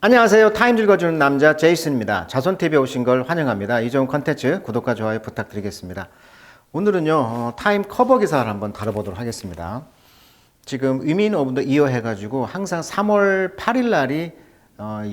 안녕하세요. 타임 읽어주는 남자 제이슨입니다. 자손TV에 오신 걸 환영합니다. 이 좋은 컨텐츠 구독과 좋아요 부탁드리겠습니다. 오늘은요 타임 커버 기사를 한번 다뤄보도록 하겠습니다. 지금 위민 오브 더 이어 해가지고 항상 3월 8일 날이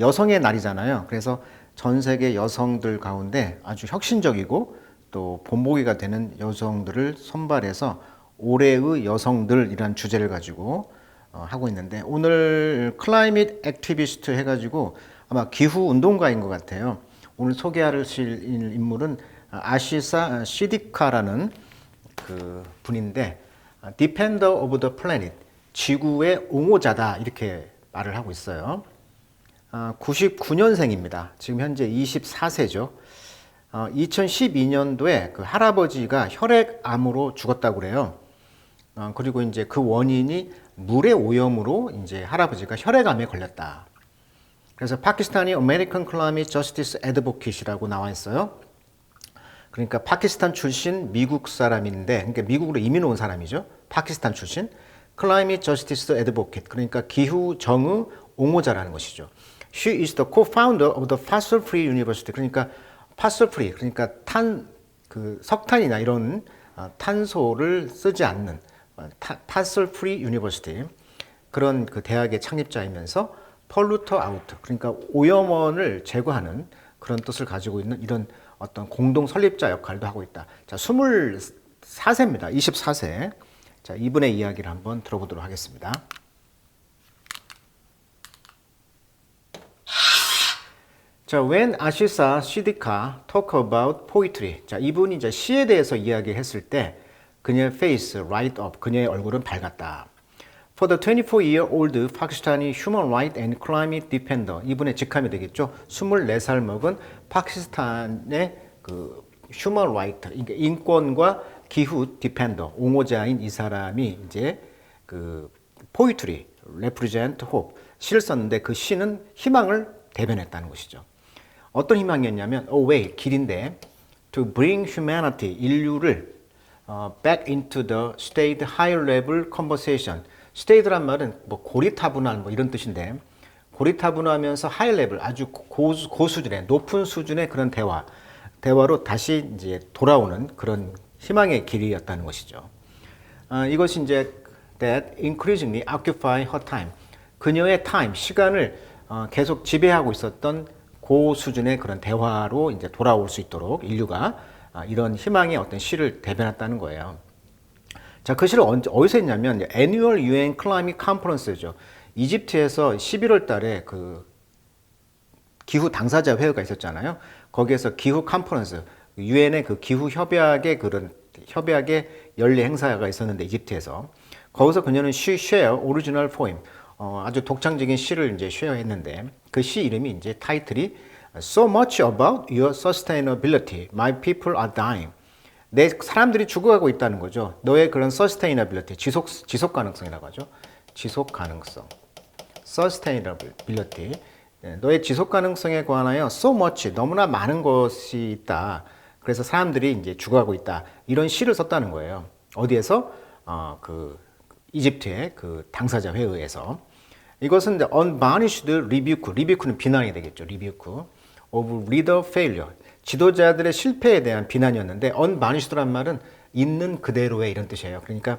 여성의 날이잖아요. 그래서 전 세계 여성들 가운데 아주 혁신적이고 또 본보기가 되는 여성들을 선발해서 올해의 여성들이란 주제를 가지고 하고 있는데, 오늘 클라이밋 액티비스트 해가지고 아마 기후 운동가인 것 같아요. 오늘 소개하실 인물은 아시사 시디카라는 그 분인데, Defender of the Planet, 지구의 옹호자다, 이렇게 말을 하고 있어요. 99년생입니다. 지금 현재 24세죠. 2012년도에 그 할아버지가 혈액암으로 죽었다고 그래요. 그리고 이제 그 원인이 물의 오염으로 이제 할아버지가 혈액암에 걸렸다. 그래서 파키스탄이 American Climate Justice Advocate이라고 나와 있어요. 그러니까 파키스탄 출신 미국 사람인데, 그러니까 미국으로 이민 온 사람이죠. 파키스탄 출신 Climate Justice Advocate, 그러니까 기후 정의 옹호자라는 것이죠. She is the co-founder of the Fossil Free University. 그러니까 fossil free, 그러니까 석탄이나 이런 탄소를 쓰지 않는 Fossil Free University, 그런 그 대학의 창립자이면서 polluter out, 그러니까 오염원을 제거하는 그런 뜻을 가지고 있는 이런 어떤 공동 설립자 역할도 하고 있다. 자, 24세입니다. 24세. 자, 이분의 이야기를 한번 들어보도록 하겠습니다. 자, when Ashish Siddiqui talk about poetry. 자, 이분이 이제 시에 대해서 이야기했을 때 그녀의 face light up, 그녀의 얼굴은 밝았다. For the 24-year-old Pakistani human rights and climate defender, 이분의 직함이 되겠죠. 24살 먹은 파키스탄의 그 human right, 그러니까 인권과 기후 디펜더, 옹호자인 이 사람이 이제 그 poetry, represent hope, 시를 썼는데 그 시는 희망을 대변했다는 것이죠. 어떤 희망이었냐면 a way, 길인데 to bring humanity, 인류를 back into the state higher level conversation. state란 말은 뭐 고리타분한 뭐 이런 뜻인데, 고리타분하면서 high level, 아주 고수준의 높은 수준의 그런 대화로 다시 이제 돌아오는 그런 희망의 길이었다는 것이죠. 이것이 이제 that increasingly occupy her time, 그녀의 time, 시간을 계속 지배하고 있었던 고수준의 그런 대화로 이제 돌아올 수 있도록 인류가 이런 희망의 어떤 시를 대변했다는 거예요. 자, 그 시를 어디서 했냐면 Annual UN Climate Conference죠. 이집트에서 11월 달에 그 기후 당사자 회의가 있었잖아요. 거기에서 기후 컨퍼런스, 유엔의 그 기후 협약의 그런 협약의 연례 행사가 있었는데, 이집트에서 거기서 그녀는 she share original poem, 아주 독창적인 시를 이제 쉐어했는데, 그 시 이름이 이제 타이틀이 So much about your sustainability, my people are dying. 내 사람들이 죽어가고 있다는 거죠. 너의 그런 sustainability, 지속 가능성이라고 하죠. 지속 가능성, sustainability, 너의 지속 가능성에 관하여 so much, 너무나 많은 것이 있다. 그래서 사람들이 이제 죽어가고 있다. 이런 시를 썼다는 거예요. 어디에서? 그 이집트의 그 당사자 회의에서. 이것은 unvarnished rebuke는 비난이 되겠죠. rebuke of leader failure, 지도자들의 실패에 대한 비난이었는데, unvarnished란 말은 있는 그대로의 이런 뜻이에요. 그러니까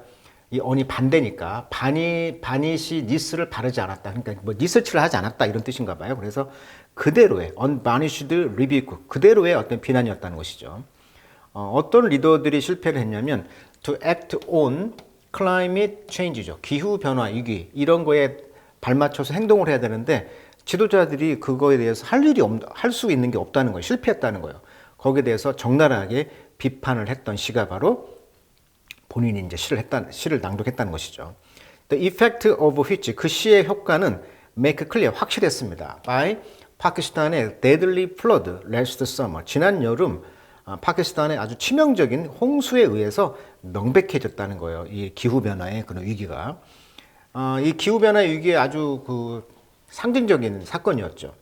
이 on이 반대니까 바니시 니스를 바르지 않았다, 그러니까 뭐 리서치를 하지 않았다 이런 뜻인가 봐요. 그래서 그대로의 unvarnished rebuke, 그대로의 어떤 비난이었다는 것이죠. 어떤 리더들이 실패를 했냐면 to act on climate change죠. 기후 변화 위기, 이런 거에 발맞춰서 행동을 해야 되는데 지도자들이 그거에 대해서 할 수 있는 게 없다는 거예요. 실패했다는 거예요. 거기에 대해서 적나라하게 비판을 했던 시가 바로 본인이 이제 시를 낭독했다는 것이죠. The effect of which, 그 시의 효과는 make clear, 확실했습니다. By 파키스탄의 deadly flood last summer, 지난 여름 파키스탄의 아주 치명적인 홍수에 의해서 명백해졌다는 거예요. 이 기후변화의 그런 위기가. 이 기후변화의 위기에 아주 그 상징적인 사건이었죠.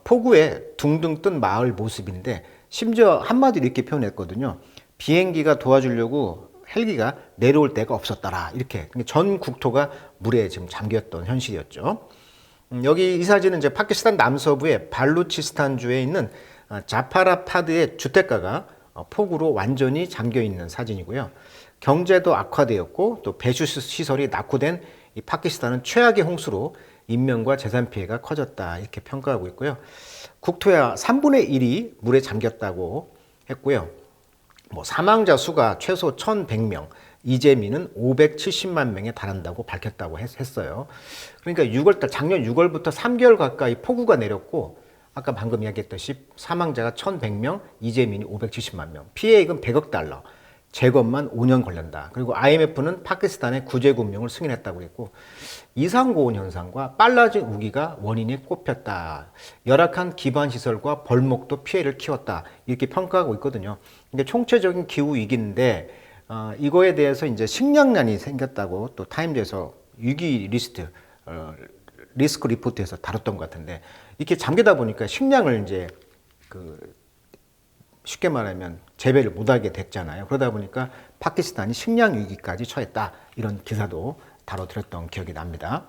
폭우에 둥둥 뜬 마을 모습인데, 심지어 한마디로 이렇게 표현했거든요. 비행기가 도와주려고 헬기가 내려올 데가 없었더라. 이렇게 전 국토가 물에 지금 잠겼던 현실이었죠. 여기 이 사진은 이제 파키스탄 남서부의 발루치스탄주에 있는 자파라파드의 주택가가 폭우로 완전히 잠겨 있는 사진이고요. 경제도 악화되었고 또 배수 시설이 낙후된 이 파키스탄은 최악의 홍수로 인명과 재산 피해가 커졌다 이렇게 평가하고 있고요. 국토의 3분의 1이 물에 잠겼다고 했고요. 뭐 사망자 수가 최소 1,100명, 이재민은 570만 명에 달한다고 밝혔다고 했어요. 그러니까 6월달, 작년 6월부터 3개월 가까이 폭우가 내렸고, 아까 방금 이야기했듯이 사망자가 1,100명, 이재민이 570만 명, 피해액은 100억 달러, 재건만 5년 걸린다. 그리고 IMF는 파키스탄의 구제금융을 승인했다고 했고, 이상고온 현상과 빨라진 우기가 원인에 꼽혔다. 열악한 기반시설과 벌목도 피해를 키웠다. 이렇게 평가하고 있거든요. 근데 총체적인 기후 위기인데, 이거에 대해서 이제 식량난이 생겼다고 또 타임즈에서 위기 리스트, 리스크 리포트에서 다뤘던 것 같은데, 이렇게 잠기다 보니까 식량을 이제 쉽게 말하면 재배를 못하게 됐잖아요. 그러다 보니까 파키스탄이 식량 위기까지 처했다. 이런 기사도 다뤄드렸던 기억이 납니다.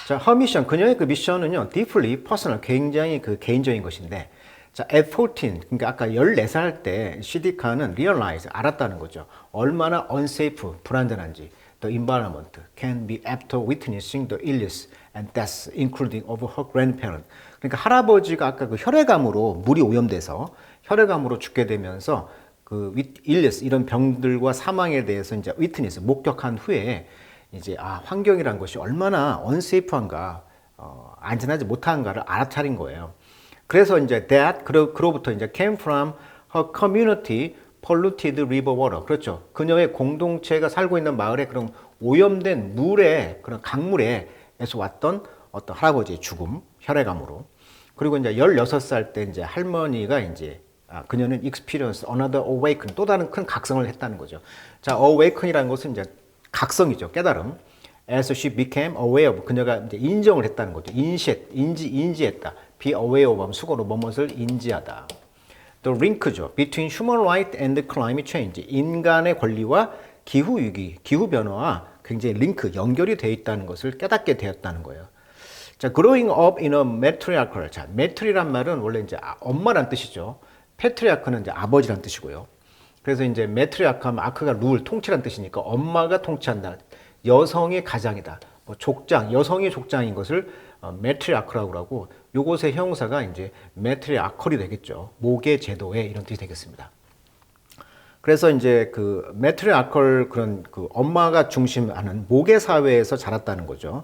자, her mission, 그녀의 그 미션은요, deeply personal, 굉장히 개인적인 것인데, 자, at 14, 그러니까 아까 14살 때 시디카는 realize, 알았다는 거죠. 얼마나 unsafe, 불안전한지, the environment can be after witnessing the illness and deaths, including of her grandparents. 그러니까 할아버지가 아까 그 혈액암으로 물이 오염돼서 혈액암으로 죽게 되면서 그 illness, 이런 병들과 사망에 대해서 이제 witness, 목격한 후에 이제 환경이란 것이 얼마나 unsafe한가, 안전하지 못한가를 알아차린 거예요. 그래서 이제 that 그로부터 이제 came from her community polluted river water. 그렇죠. 그녀의 공동체가 살고 있는 마을에 그런 오염된 물에 그런 강물에서 왔던 어떤 할아버지의 죽음, 혈액암으로. 그리고 이제 16살 때 이제 할머니가 이제 그녀는 experience another awaken, 또 다른 큰 각성을 했다는 거죠. 자, awaken이라는 것은 이제 각성이죠. 깨달음. As she became aware of, 그녀가 이제 인정을 했다는 거죠. 인지했다. be aware of 하면 수고로 무엇을 인지하다. 또 링크죠. between human right and climate change. 인간의 권리와 기후 위기, 기후 변화와 굉장히 연결이 되어 있다는 것을 깨닫게 되었다는 거예요. 자, growing up in a matriarchal. 자, matri란 말은 원래 이제 엄마란 뜻이죠. patriarch는 이제 아버지란 뜻이고요. 그래서 이제 matriarch 하면 아크가 룰, 통치란 뜻이니까 엄마가 통치한다. 여성의 가장이다. 뭐 족장, 여성의 족장인 것을 matriarch라고 하고, 요것의 형용사가 이제 matriarchal이 되겠죠. 모계 제도의 이런 뜻이 되겠습니다. 그래서 이제 그 matriarchal, 그런 그 엄마가 중심하는 모계 사회에서 자랐다는 거죠.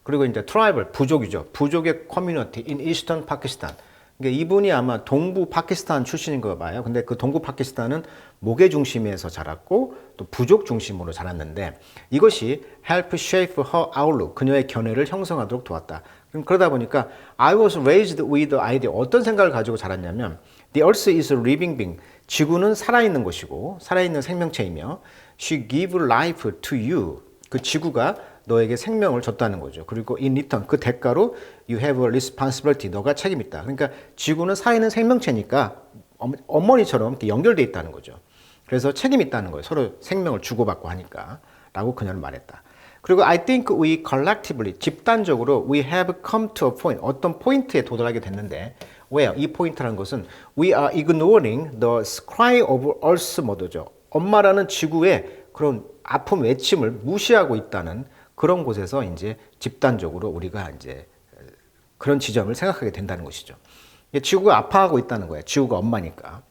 그리고 이제 tribal, 부족이죠. 부족의 커뮤니티 in eastern Pakistan. 그러니까 이분이 아마 동부 파키스탄 출신인 거 봐요. 근데 그 동부 파키스탄은 모계 중심에서 자랐고 또 부족 중심으로 자랐는데, 이것이 help shape her outlook, 그녀의 견해를 형성하도록 도왔다. 그러다 보니까 I was raised with the idea, 어떤 생각을 가지고 자랐냐면 the earth is a living being, 지구는 살아있는 것이고 살아있는 생명체이며 she give life to you, 그 지구가 너에게 생명을 줬다는 거죠. 그리고 in return, 그 대가로 you have a responsibility, 너가 책임이 있다. 그러니까 지구는 살아있는 생명체니까 어머니처럼 이렇게 연결되어 있다는 거죠. 그래서 책임이 있다는 거예요. 서로 생명을 주고받고 하니까 라고 그녀는 말했다. 그리고 I think we collectively, 집단적으로 we have come to a point, 어떤 포인트에 도달하게 됐는데, where, 이 포인트라는 것은 we are ignoring the cry of Earth's mother죠. 엄마라는 지구의 그런 아픔 외침을 무시하고 있다는 그런 곳에서 이제 집단적으로 우리가 이제 그런 지점을 생각하게 된다는 것이죠. 지구가 아파하고 있다는 거예요. 지구가 엄마니까.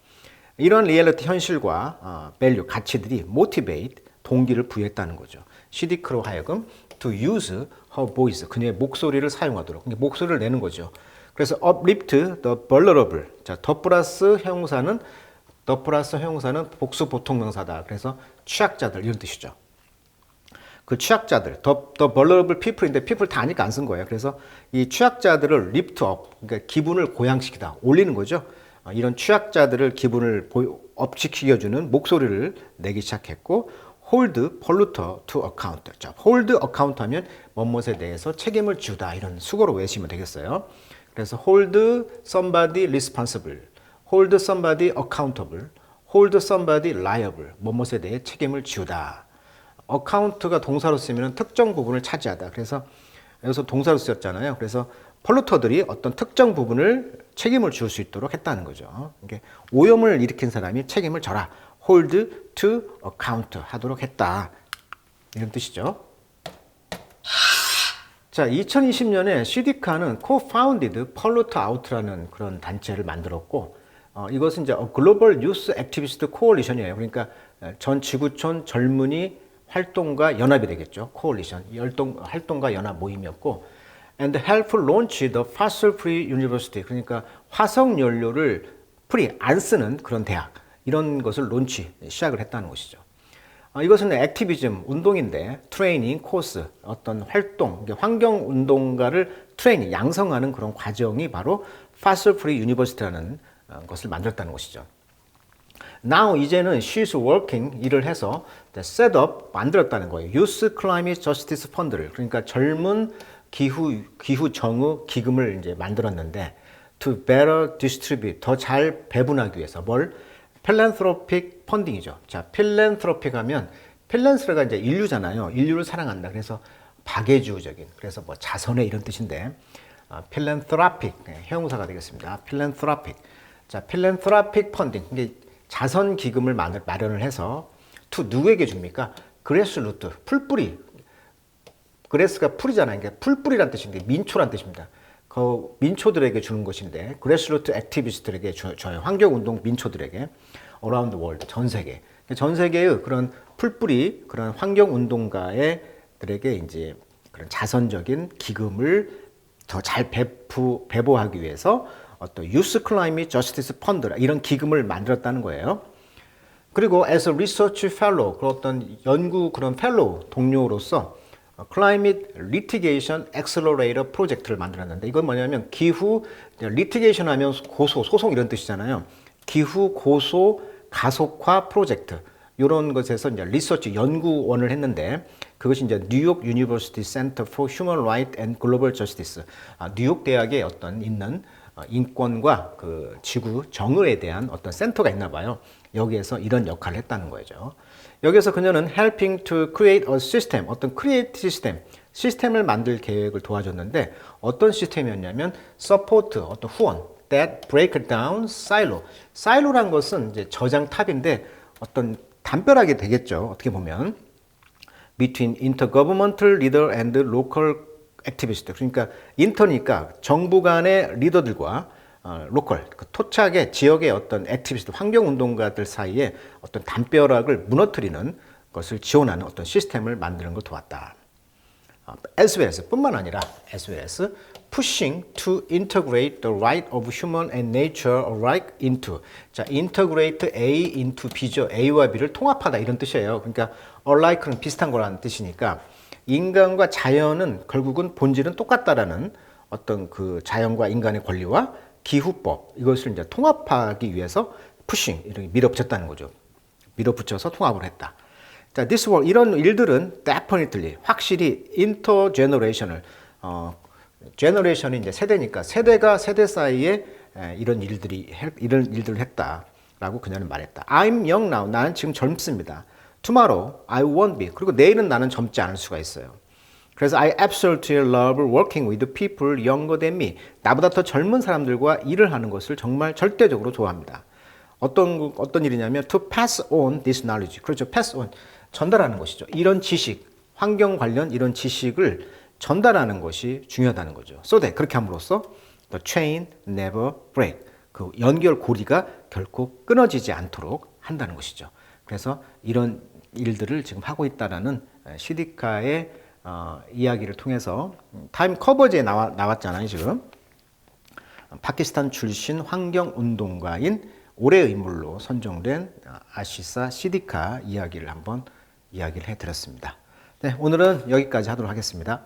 이런 리얼리티 현실과 밸류, 가치들이 motivate, 동기를 부여했다는 거죠. 시디크로 하여금 to use her voice, 그녀의 목소리를 사용하도록, 목소리를 내는 거죠. 그래서 uplift the vulnerable. 자, 더 플러스 형용사는 복수 보통명사다. 그래서 취약자들 이런 뜻이죠. 그 취약자들, the vulnerable people인데 people 다 아니까 안 쓴 거예요. 그래서 이 취약자들을 lift up, 그러니까 기분을 고양시키다, 올리는 거죠. 이런 취약자들을 기분을 업시켜주는 목소리를 내기 시작했고, hold polluter to account. 자, hold account 하면 뭐뭇에 대해서 책임을 지우다, 이런 수거로 외우시면 되겠어요. 그래서 hold somebody responsible, hold somebody accountable, hold somebody liable, 뭐뭇에 대해 책임을 지우다. account가 동사로 쓰면 특정 부분을 차지하다. 그래서 여기서 동사로 쓰였잖아요. 그래서 폴루터들이 어떤 특정 부분을 책임을 지을 수 있도록 했다는 거죠. 이게 오염을 일으킨 사람이 책임을 져라. hold to account 하도록 했다. 이런 뜻이죠. 자, 2020년에 시디카는 co-founded Polluter Out라는 그런 단체를 만들었고, 이것은 이제 글로벌 유스 액티비스트 코올리션이에요. 그러니까 전 지구촌 젊은이 활동가 연합이 되겠죠. 코올리션, 활동가 연합 모임이었고, and help launch the fossil-free university. 그러니까 화석 연료를 안 쓰는 그런 대학, 이런 것을 시작을 했다는 것이죠. 이것은 액티비즘, 운동인데 트레이닝, 코스, 어떤 활동, 환경 운동가를 양성하는 그런 과정이 바로 Fossil Free University라는 것을 만들었다는 것이죠. Now 이제는 she's working, 일을 해서 set up, 만들었다는 거예요. Youth Climate Justice Fund를, 그러니까 젊은 기후 정의 기금을 이제 만들었는데 to better distribute, 더 잘 배분하기 위해서 philanthropic funding이죠. 자, philanthropic 하면 필란스라가 이제 인류잖아요. 인류를 사랑한다. 그래서 박애주의적인, 그래서 뭐 자선의 이런 뜻인데 philanthropic, 형용사가 되겠습니다. philanthropic. 자, philanthropic funding, 이게 자선 기금을 마련을 해서 to 누구에게 줍니까? grassroot, 풀뿌리. 그레스가 풀이잖아요. 그러니까 풀뿌리란 뜻인데 민초란 뜻입니다. 그 민초들에게 주는 것인데 그레스루트 액티비스트들에게 줘요. 환경운동 민초들에게 around the world, 전 세계. 전 세계의 그런 풀뿌리, 그런 환경운동가들에게 이제 그런 자선적인 기금을 더 잘 배보하기 위해서 어떤 Youth Climate Justice Fund 이런 기금을 만들었다는 거예요. 그리고 as a research fellow, 그런 어떤 연구 그런 펠로우 동료로서 Climate Litigation Accelerator 프로젝트를 만들었는데 이건 뭐냐면 기후 litigation 하면 소송 이런 뜻이잖아요. 기후 고소 가속화 프로젝트 이런 것에서 이제 리서치 연구원을 했는데 그것이 이제 뉴욕 유니버시티 센터 for Human Rights and Global Justice, 뉴욕 대학에 있는 인권과 그 지구 정의에 대한 어떤 센터가 있나 봐요. 여기에서 이런 역할을 했다는 거죠. 여기서 그녀는 helping to create a system, 어떤 create 시스템을 만들 계획을 도와줬는데 어떤 시스템이었냐면 support, 어떤 후원, that break down silo. silo란 것은 이제 저장탑인데 어떤 담벼락이 되겠죠. 어떻게 보면 between intergovernmental leader and local activist. 그러니까 인터니까 정부 간의 리더들과 로컬, 그 토착의 지역의 어떤 액티비스트, 환경운동가들 사이에 어떤 담벼락을 무너뜨리는 것을 지원하는 어떤 시스템을 만드는 걸 도왔다. as well as 뿐만 아니라 as well as pushing to integrate the right of human and nature alike into. 자, integrate A into B죠. A와 B를 통합하다 이런 뜻이에요. 그러니까 alike는 비슷한 거라는 뜻이니까 인간과 자연은 결국은 본질은 똑같다라는 어떤 그 자연과 인간의 권리와 기후법 이것을 이제 통합하기 위해서 푸싱 이렇게 밀어붙였다는 거죠. 밀어붙여서 통합을 했다. 자, this work 이런 일들은 definitely 확실히 intergenerational, generation이 이제 세대니까 세대가 세대 사이에 이런 일들을 했다라고 그녀는 말했다. I'm young now. 나는 지금 젊습니다. Tomorrow I won't be. 그리고 내일은 나는 젊지 않을 수가 있어요. 그래서 I absolutely love working with people younger than me. 나보다 더 젊은 사람들과 일을 하는 것을 정말 절대적으로 좋아합니다. 어떤 일이냐면 to pass on this knowledge. 그렇죠. pass on. 전달하는 것이죠. 이런 지식, 환경 관련 이런 지식을 전달하는 것이 중요하다는 거죠. so that 그렇게 함으로써 the chain never break. 그 연결 고리가 결코 끊어지지 않도록 한다는 것이죠. 그래서 이런 일들을 지금 하고 있다라는 시디카의 이야기를 통해서 타임 커버지에 나왔잖아요, 지금. 파키스탄 출신 환경운동가인 올해의 인물로 선정된 아시사 시디카 이야기를 한번 이야기를 해드렸습니다. 네, 오늘은 여기까지 하도록 하겠습니다.